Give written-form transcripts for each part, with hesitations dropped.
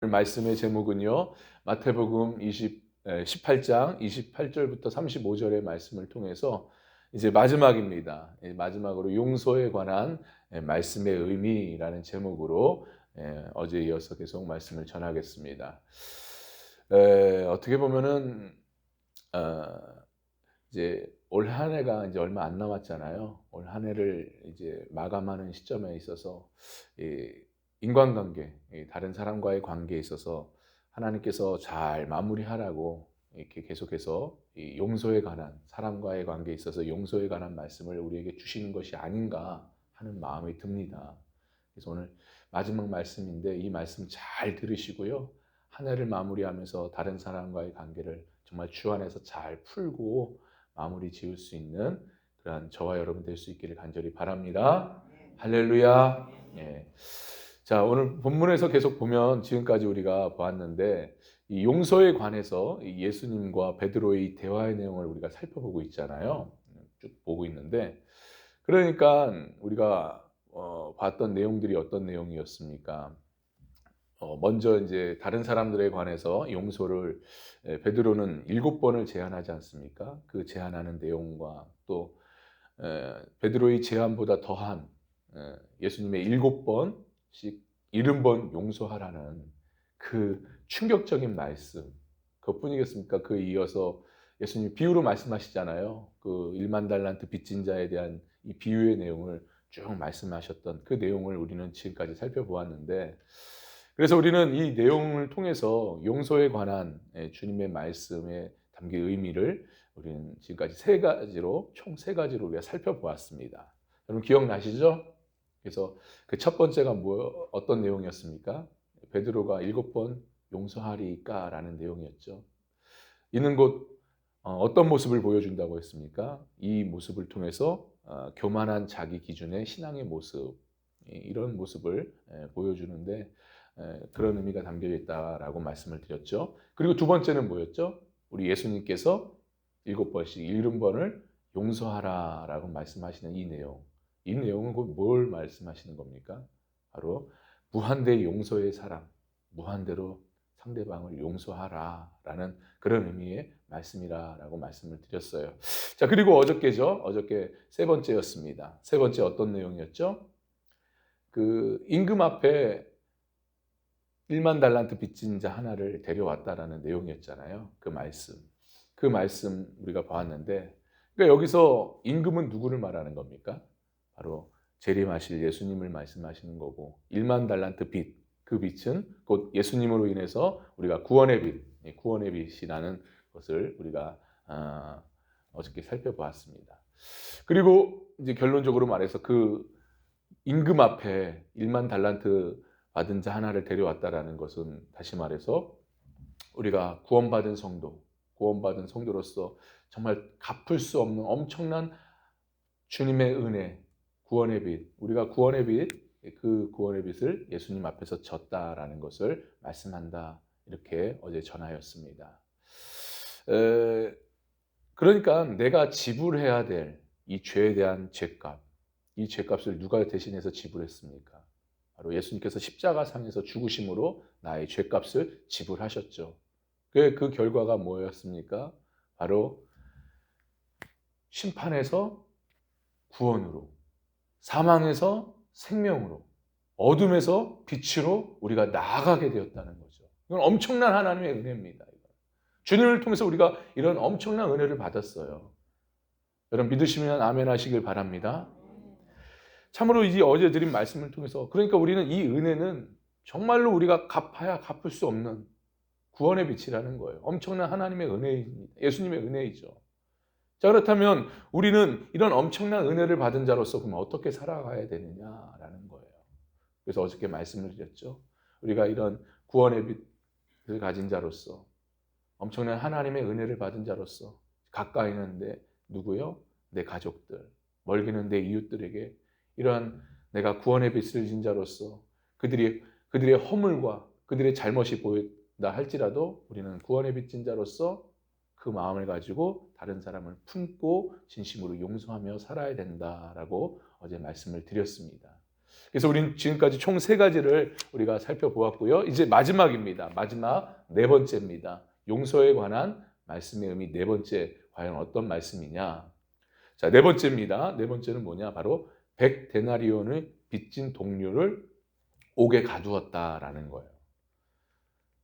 말씀의 제목은요, 마태복음 18장 28절부터 35절의 말씀을 통해서 이제 마지막입니다. 마지막으로 용서에 관한 말씀의 의미라는 제목으로 어제 이어서 계속 말씀을 전하겠습니다. 어떻게 보면은 이제 올 한 해가 이제 얼마 안 남았잖아요. 올 한 해를 이제 마감하는 시점에 있어서 이 인간관계, 이 다른 사람과의 관계에 있어서 하나님께서 잘 마무리하라고 이렇게 계속해서 이 용서에 관한, 사람과의 관계에 있어서 용서에 관한 말씀을 우리에게 주시는 것이 아닌가 하는 마음이 듭니다. 그래서 오늘 마지막 말씀인데 이 말씀 잘 들으시고요. 한 해를 마무리하면서 다른 사람과의 관계를 정말 주 안에서 잘 풀고 마무리 지을 수 있는 그러한 저와 여러분 될 수 있기를 간절히 바랍니다. 할렐루야. 예. 자, 오늘 본문에서 계속 보면 지금까지 우리가 보았는데 이 용서에 관해서 예수님과 베드로의 대화의 내용을 우리가 살펴보고 있잖아요. 쭉 보고 있는데 그러니까 우리가 봤던 내용들이 어떤 내용이었습니까? 먼저 이제 다른 사람들에 관해서 용서를 베드로는 7번을 제안하지 않습니까? 그 제안하는 내용과 또 베드로의 제안보다 더한 예수님의 7번씩 70번 용서하라는 그 충격적인 말씀, 그것뿐이겠습니까? 그 이어서 예수님이 비유로 말씀하시잖아요. 그 1만 달란트 빚진 자에 대한 이 비유의 내용을 쭉 말씀하셨던 그 내용을 우리는 지금까지 살펴보았는데, 그래서 우리는 이 내용을 통해서 용서에 관한 주님의 말씀에 담긴 의미를 우리는 지금까지 총 세 가지로 우리가 살펴보았습니다. 여러분 기억나시죠? 그래서 그 첫 번째가 어떤 내용이었습니까? 베드로가 7번 용서하리까라는 내용이었죠. 이는 곧 어떤 모습을 보여준다고 했습니까? 이 모습을 통해서 교만한 자기 기준의 신앙의 모습, 이런 모습을 보여주는데 그런 의미가 담겨 있다라고 말씀을 드렸죠. 그리고 두 번째는 뭐였죠? 우리 예수님께서 7번씩 70번을 용서하라라고 말씀하시는 이 내용. 이 내용은 곧 뭘 말씀하시는 겁니까? 바로 무한대 용서의 사랑, 무한대로 상대방을 용서하라라는 그런 의미의 말씀이라고 말씀을 드렸어요. 자, 그리고 어저께 세 번째였습니다. 세 번째 어떤 내용이었죠? 그 임금 앞에 1만 달란트 빚진 자 하나를 데려왔다라는 내용이었잖아요. 그 말씀 우리가 보았는데, 그러니까 여기서 임금은 누구를 말하는 겁니까? 바로 재림하실 예수님을 말씀하시는 거고, 1만 달란트 빚, 그 빚은 곧 예수님으로 인해서 우리가 구원의 빚이라는 것을 우리가 어저께 살펴보았습니다. 그리고 이제 결론적으로 말해서 그 임금 앞에 1만 달란트 받은 자 하나를 데려왔다라는 것은 다시 말해서 우리가 구원받은 성도로서 정말 갚을 수 없는 엄청난 주님의 은혜, 구원의 빚, 우리가 그 구원의 빚을 예수님 앞에서 졌다라는 것을 말씀한다. 이렇게 어제 전하였습니다. 그러니까 내가 지불해야 될 이 죄에 대한 죄값, 이 죄값을 누가 대신해서 지불했습니까? 바로 예수님께서 십자가상에서 죽으심으로 나의 죄값을 지불하셨죠. 그 결과가 뭐였습니까? 바로 심판에서 구원으로, 사망에서 생명으로, 어둠에서 빛으로 우리가 나아가게 되었다는 거죠. 이건 엄청난 하나님의 은혜입니다. 주님을 통해서 우리가 이런 엄청난 은혜를 받았어요. 여러분 믿으시면 아멘 하시길 바랍니다. 참으로 이제 어제 드린 말씀을 통해서 그러니까 우리는 이 은혜는 정말로 우리가 갚아야 갚을 수 없는 구원의 빛이라는 거예요. 엄청난 하나님의 은혜입니다. 예수님의 은혜이죠. 자, 그렇다면 우리는 이런 엄청난 은혜를 받은 자로서 그럼 어떻게 살아가야 되느냐라는 거예요. 그래서 어저께 말씀을 드렸죠. 우리가 이런 구원의 빛을 가진 자로서 엄청난 하나님의 은혜를 받은 자로서 가까이는 누구요? 내 가족들, 멀게는 내 이웃들에게 이러한 내가 구원의 빛을 진 자로서 그들의 허물과 그들의 잘못이 보인다 할지라도 우리는 구원의 빛진 자로서 그 마음을 가지고 다른 사람을 품고 진심으로 용서하며 살아야 된다라고 어제 말씀을 드렸습니다. 그래서 우리는 지금까지 총 3가지를 우리가 살펴보았고요. 이제 마지막입니다. 마지막 4번째입니다. 용서에 관한 말씀의 의미 4번째, 과연 어떤 말씀이냐? 자, 4번째입니다. 4번째는 뭐냐? 바로 100데나리온의 빚진 동료를 옥에 가두었다라는 거예요.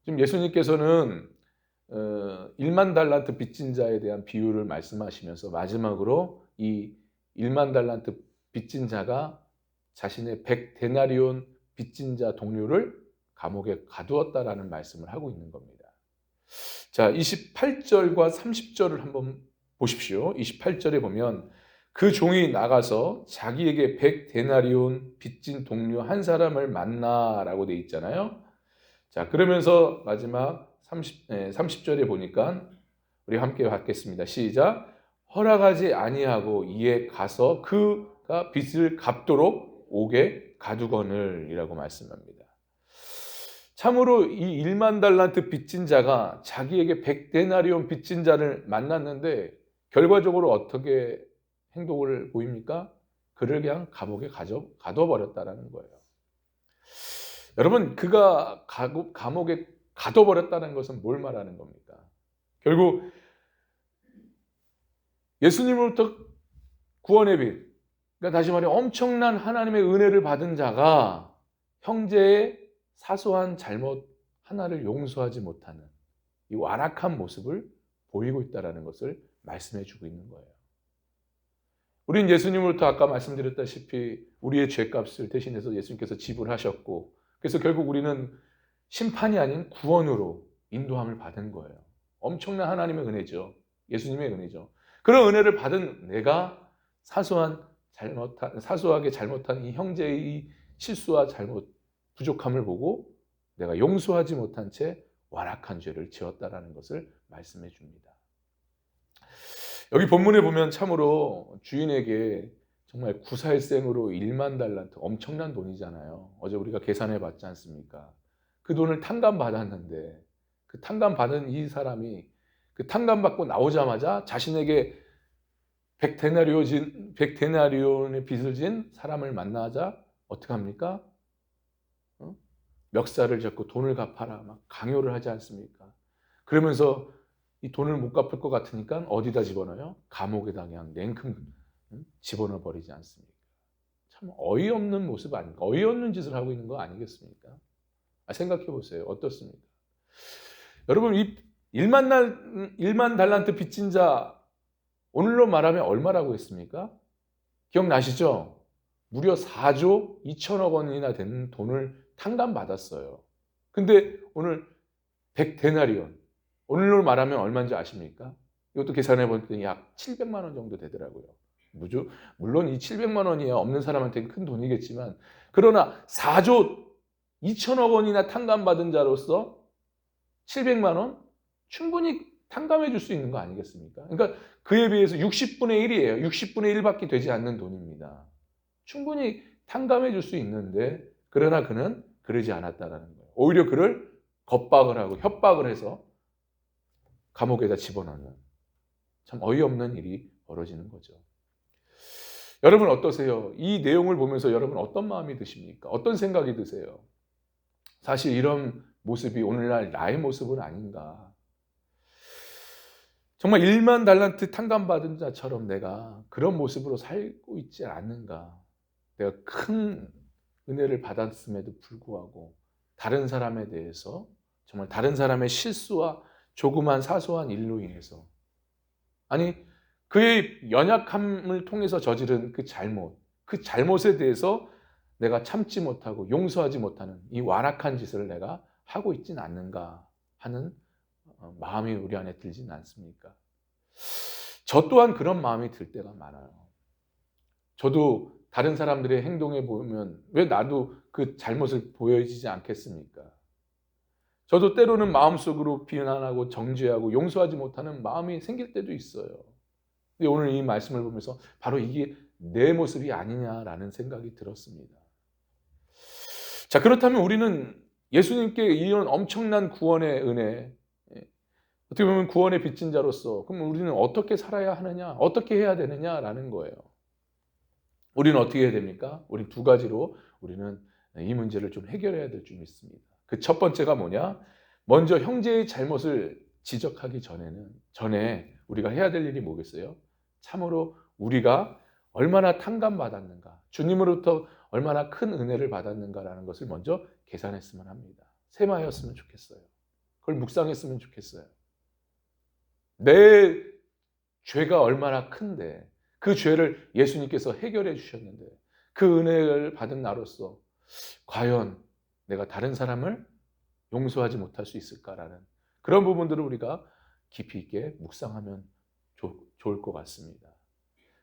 지금 예수님께서는 1만 달란트 빚진 자에 대한 비유를 말씀하시면서 마지막으로 이 1만 달란트 빚진 자가 자신의 100데나리온 빚진 자 동료를 감옥에 가두었다라는 말씀을 하고 있는 겁니다. 자, 28절과 30절을 한번 보십시오. 28절에 보면 그 종이 나가서 자기에게 100데나리온 빚진 동료 한 사람을 만나라고 돼 있잖아요. 자, 그러면서 마지막 30절에 보니까 우리 함께 받겠습니다. 시작. 허락하지 아니하고 이에 가서 그가 빚을 갚도록 옥에 가두거늘 이라고 말씀합니다. 참으로 이 1만 달란트 빚진 자가 자기에게 100데나리온 빚진 자를 만났는데 결과적으로 어떻게 행동을 보입니까? 그를 그냥 감옥에 가둬버렸다는 거예요. 여러분, 그가 감옥에 가둬버렸다는 것은 뭘 말하는 겁니까? 결국 예수님으로부터 구원의 빛, 그러니까 다시 말해 엄청난 하나님의 은혜를 받은 자가 형제의 사소한 잘못 하나를 용서하지 못하는 이 완악한 모습을 보이고 있다는 것을 말씀해 주고 있는 거예요. 우리는 예수님으로부터 아까 말씀드렸다시피 우리의 죄값을 대신해서 예수님께서 지불하셨고, 그래서 결국 우리는 심판이 아닌 구원으로 인도함을 받은 거예요. 엄청난 하나님의 은혜죠. 예수님의 은혜죠. 그런 은혜를 받은 내가 사소하게 잘못한 이 형제의 실수와 잘못, 부족함을 보고 내가 용서하지 못한 채 완악한 죄를 지었다라는 것을 말씀해 줍니다. 여기 본문에 보면 참으로 주인에게 정말 구살생으로 1만 달란트, 엄청난 돈이잖아요. 어제 우리가 계산해 봤지 않습니까? 그 돈을 탕감받았는데 그 탕감받은 이 사람이 그 탕감받고 나오자마자 자신에게 100데나리온의 빚을 진 사람을 만나자 어떻게 합니까? 멱살을 잡고 돈을 갚아라 막 강요를 하지 않습니까? 그러면서 이 돈을 못 갚을 것 같으니까 어디다 집어넣어요? 감옥에다 그냥 냉큼 집어넣어 버리지 않습니까? 참 어이없는 모습 아닙니까? 어이없는 짓을 하고 있는 거 아니겠습니까? 생각해 보세요. 어떻습니까? 여러분, 이 1만 달란트 빚진 자 오늘로 말하면 얼마라고 했습니까? 기억나시죠? 무려 4조 2천억 원이나 되는 돈을 탕감받았어요. 근데 오늘 100데나리온, 오늘로 말하면 얼마인지 아십니까? 이것도 계산해 보니까 약 700만 원 정도 되더라고요. 물론 이 700만 원이야 없는 사람한테는 큰 돈이겠지만, 그러나 4조 2천억 원이나 탕감받은 자로서 700만 원 충분히 탕감해 줄 수 있는 거 아니겠습니까? 그러니까 그에 비해서 60분의 1이에요. 60분의 1밖에 되지 않는 돈입니다. 충분히 탕감해 줄 수 있는데, 그러나 그는 그러지 않았다는 거예요. 오히려 그를 겁박을 하고 협박을 해서 감옥에다 집어넣는, 참 어이없는 일이 벌어지는 거죠. 여러분 어떠세요? 이 내용을 보면서 여러분 어떤 마음이 드십니까? 어떤 생각이 드세요? 사실 이런 모습이 오늘날 나의 모습은 아닌가. 정말 1만 달란트 탕감받은 자처럼 내가 그런 모습으로 살고 있지 않는가. 내가 큰 은혜를 받았음에도 불구하고 다른 사람에 대해서, 정말 다른 사람의 실수와 조그만 사소한 일로 인해서, 아니 그의 연약함을 통해서 저지른 그 잘못에 대해서 내가 참지 못하고 용서하지 못하는 이 완악한 짓을 내가 하고 있지는 않는가 하는 마음이 우리 안에 들지는 않습니까? 저 또한 그런 마음이 들 때가 많아요. 저도 다른 사람들의 행동에 보면 왜 나도 그 잘못을 보여지지 않겠습니까? 저도 때로는 마음속으로 비난하고 정죄하고 용서하지 못하는 마음이 생길 때도 있어요. 근데 오늘 이 말씀을 보면서 바로 이게 내 모습이 아니냐라는 생각이 들었습니다. 자, 그렇다면 우리는 예수님께 이런 엄청난 구원의 은혜, 어떻게 보면 구원의 빚진 자로서 그럼 우리는 어떻게 살아야 하느냐, 어떻게 해야 되느냐라는 거예요. 우리는 어떻게 해야 됩니까? 우리 두 가지로 우리는 이 문제를 좀 해결해야 될 줄 믿습니다. 그 첫 번째가 뭐냐? 먼저 형제의 잘못을 지적하기 전에 우리가 해야 될 일이 뭐겠어요? 참으로 우리가 얼마나 탕감받았는가, 주님으로부터 얼마나 큰 은혜를 받았는가라는 것을 먼저 계산했으면 합니다. 세마였으면 좋겠어요. 그걸 묵상했으면 좋겠어요. 내 죄가 얼마나 큰데 그 죄를 예수님께서 해결해 주셨는데 그 은혜를 받은 나로서 과연 내가 다른 사람을 용서하지 못할 수 있을까라는 그런 부분들을 우리가 깊이 있게 묵상하면 좋을 것 같습니다.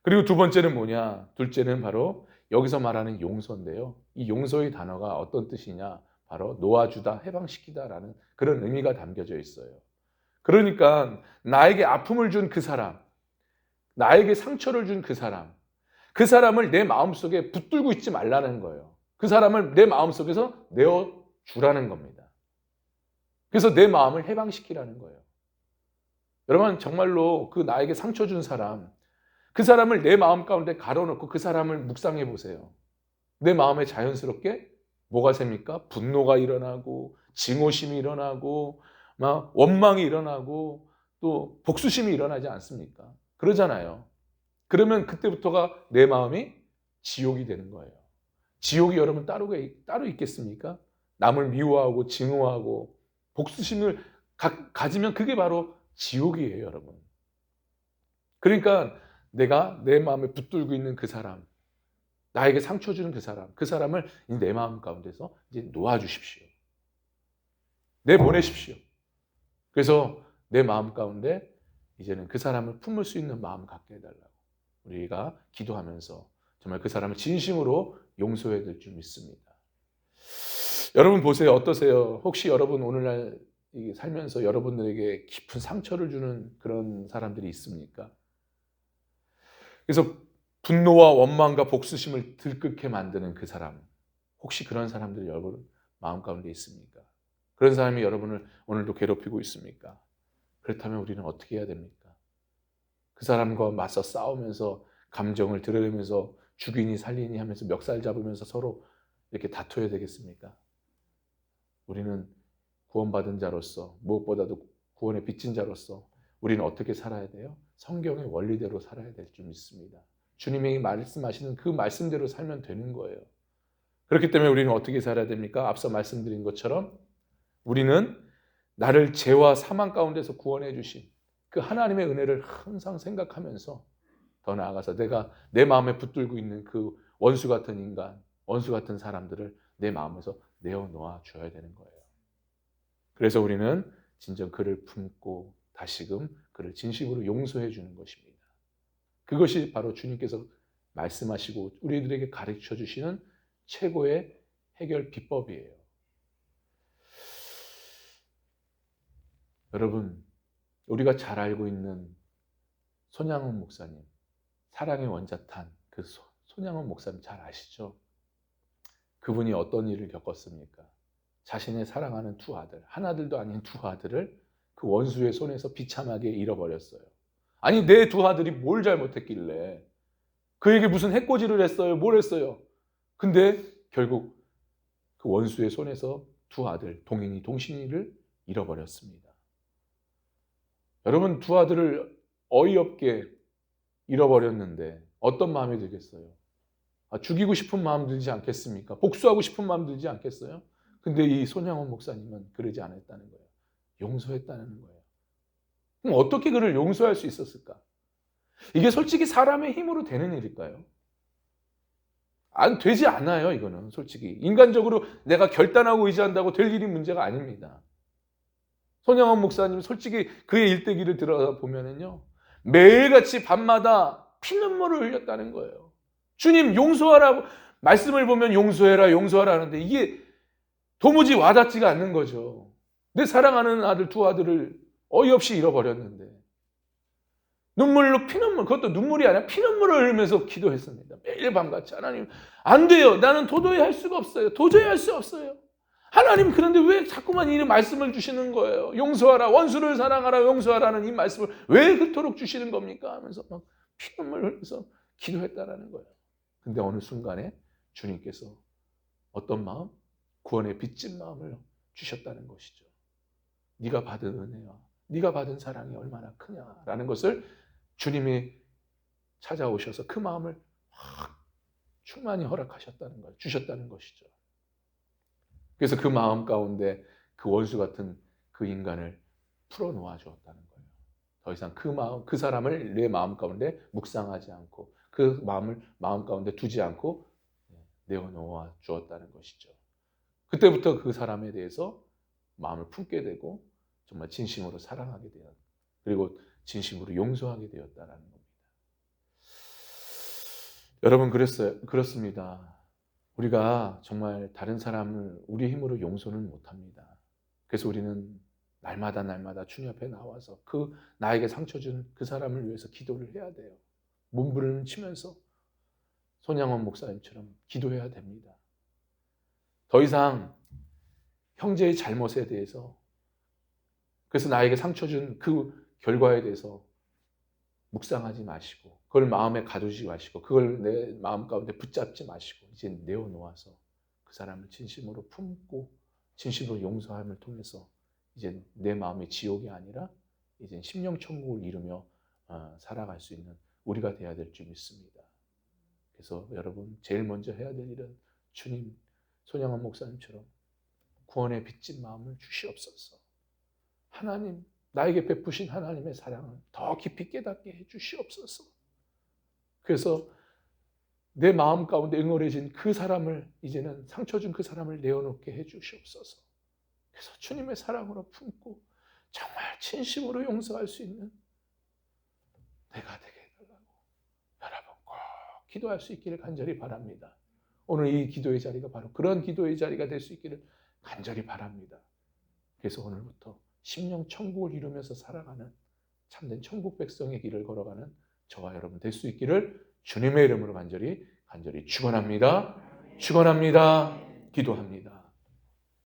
그리고 두 번째는 뭐냐? 둘째는 바로 여기서 말하는 용서인데요. 이 용서의 단어가 어떤 뜻이냐? 바로 놓아주다, 해방시키다라는 그런 의미가 담겨져 있어요. 그러니까 나에게 아픔을 준 그 사람, 나에게 상처를 준 그 사람을 내 마음속에 붙들고 있지 말라는 거예요. 그 사람을 내 마음속에서 내어주라는 겁니다. 그래서 내 마음을 해방시키라는 거예요. 여러분 정말로 그 나에게 상처 준 사람, 그 사람을 내 마음 가운데 가둬놓고 그 사람을 묵상해 보세요. 내 마음에 자연스럽게 뭐가 셉니까? 분노가 일어나고 증오심이 일어나고 막 원망이 일어나고 또 복수심이 일어나지 않습니까? 그러잖아요. 그러면 그때부터가 내 마음이 지옥이 되는 거예요. 지옥이 여러분 따로 있겠습니까? 남을 미워하고 증오하고 복수심을 가지면 그게 바로 지옥이에요, 여러분. 그러니까 내가 내 마음에 붙들고 있는 그 사람, 나에게 상처 주는 그 사람을 내 마음 가운데서 이제 놓아주십시오. 내보내십시오. 그래서 내 마음 가운데 이제는 그 사람을 품을 수 있는 마음을 갖게 해달라고 우리가 기도하면서 정말 그 사람을 진심으로 용서해야 될 줄 믿습니다. 여러분 보세요. 어떠세요? 혹시 여러분 오늘날 살면서 여러분들에게 깊은 상처를 주는 그런 사람들이 있습니까? 그래서 분노와 원망과 복수심을 들끓게 만드는 그 사람, 혹시 그런 사람들이 여러분 마음 가운데 있습니까? 그런 사람이 여러분을 오늘도 괴롭히고 있습니까? 그렇다면 우리는 어떻게 해야 됩니까? 그 사람과 맞서 싸우면서 감정을 드러내면서 죽이니 살리니 하면서 멱살 잡으면서 서로 이렇게 다투어야 되겠습니까? 우리는 구원받은 자로서 무엇보다도 구원의 빚진 자로서 우리는 어떻게 살아야 돼요? 성경의 원리대로 살아야 될 줄 믿습니다. 주님이 말씀하시는 그 말씀대로 살면 되는 거예요. 그렇기 때문에 우리는 어떻게 살아야 됩니까? 앞서 말씀드린 것처럼 우리는 나를 죄와 사망 가운데서 구원해 주신 그 하나님의 은혜를 항상 생각하면서 더 나아가서 내가 내 마음에 붙들고 있는 그 원수 같은 인간, 원수 같은 사람들을 내 마음에서 내어놓아 줘야 되는 거예요. 그래서 우리는 진정 그를 품고 다시금 그를 진심으로 용서해 주는 것입니다. 그것이 바로 주님께서 말씀하시고 우리들에게 가르쳐 주시는 최고의 해결 비법이에요. 여러분, 우리가 잘 알고 있는 손양원 목사님, 사랑의 원자탄 그 손양원 목사님 잘 아시죠? 그분이 어떤 일을 겪었습니까? 자신의 사랑하는 두 아들, 하나들도 아닌 두 아들을 그 원수의 손에서 비참하게 잃어버렸어요. 아니 내 두 아들이 뭘 잘못했길래 그에게 무슨 해코지를 했어요? 뭘 했어요? 근데 결국 그 원수의 손에서 두 아들, 동인이 동신이를 잃어버렸습니다. 여러분 두 아들을 어이없게 잃어버렸는데 어떤 마음이 들겠어요? 죽이고 싶은 마음 들지 않겠습니까? 복수하고 싶은 마음 들지 않겠어요? 근데 이 손양원 목사님은 그러지 않았다는 거예요. 용서했다는 거예요. 그럼 어떻게 그를 용서할 수 있었을까? 이게 솔직히 사람의 힘으로 되는 일일까요? 되지 않아요, 이거는 솔직히. 인간적으로 내가 결단하고 의지한다고 될 일이 문제가 아닙니다. 손양원 목사님 솔직히 그의 일대기를 들어보면은요, 매일같이 밤마다 피눈물을 흘렸다는 거예요. 주님 용서하라고 말씀을 보면 용서해라 용서하라 하는데 이게 도무지 와닿지가 않는 거죠. 내 사랑하는 아들 두 아들을 어이없이 잃어버렸는데 눈물로 피눈물, 그것도 눈물이 아니라 피눈물을 흘리면서 기도했습니다. 매일 밤같이 하나님 안 돼요. 나는 도저히 할 수가 없어요. 도저히 할 수 없어요. 하나님 그런데 왜 자꾸만 이 말씀을 주시는 거예요? 용서하라, 원수를 사랑하라, 용서하라는 이 말씀을 왜 그토록 주시는 겁니까? 하면서 막 피눈물을 흘려서 기도했다라는 거예요. 근데 어느 순간에 주님께서 어떤 마음? 구원의 빚진 마음을 주셨다는 것이죠. 네가 받은 은혜와 네가 받은 사랑이 얼마나 크냐라는 것을 주님이 찾아오셔서 그 마음을 확 충만히 허락하셨다는 걸 주셨다는 것이죠. 그래서 그 마음 가운데 그 원수 같은 그 인간을 풀어놓아 주었다는 거예요. 더 이상 그 사람을 내 마음 가운데 묵상하지 않고 그 마음을 마음 가운데 두지 않고 내어놓아 주었다는 것이죠. 그때부터 그 사람에 대해서 마음을 품게 되고 정말 진심으로 사랑하게 되었 그리고 진심으로 용서하게 되었다라는 겁니다. 여러분 그렇습니다. 우리가 정말 다른 사람을 우리 힘으로 용서는 못합니다. 그래서 우리는 날마다 주님 앞에 나와서 그 나에게 상처 준 그 사람을 위해서 기도를 해야 돼요. 몸부림치면서 손양원 목사님처럼 기도해야 됩니다. 더 이상 형제의 잘못에 대해서 그래서 나에게 상처 준 그 결과에 대해서 묵상하지 마시고 그걸 마음에 가두지 마시고 그걸 내 마음 가운데 붙잡지 마시고 이제 내어놓아서 그 사람을 진심으로 품고 진심으로 용서함을 통해서 이제 내 마음이 지옥이 아니라 이제 심령천국을 이루며 살아갈 수 있는 우리가 돼야 될 줄 믿습니다. 그래서 여러분 제일 먼저 해야 될 일은 주님 손양원 목사님처럼 구원의 빚진 마음을 주시옵소서. 하나님 나에게 베푸신 하나님의 사랑을 더 깊이 깨닫게 해 주시옵소서. 그래서 내 마음 가운데 응어려진 그 사람을 이제는 상처 준 그 사람을 내어놓게 해 주시옵소서. 그래서 주님의 사랑으로 품고 정말 진심으로 용서할 수 있는 내가 되게 해달라고 여러분 꼭 기도할 수 있기를 간절히 바랍니다. 오늘 이 기도의 자리가 바로 그런 기도의 자리가 될 수 있기를 간절히 바랍니다. 그래서 오늘부터 심령 천국을 이루면서 살아가는 참된 천국 백성의 길을 걸어가는 저와 여러분 될 수 있기를 주님의 이름으로 간절히 축원합니다. 축원합니다. 기도합니다.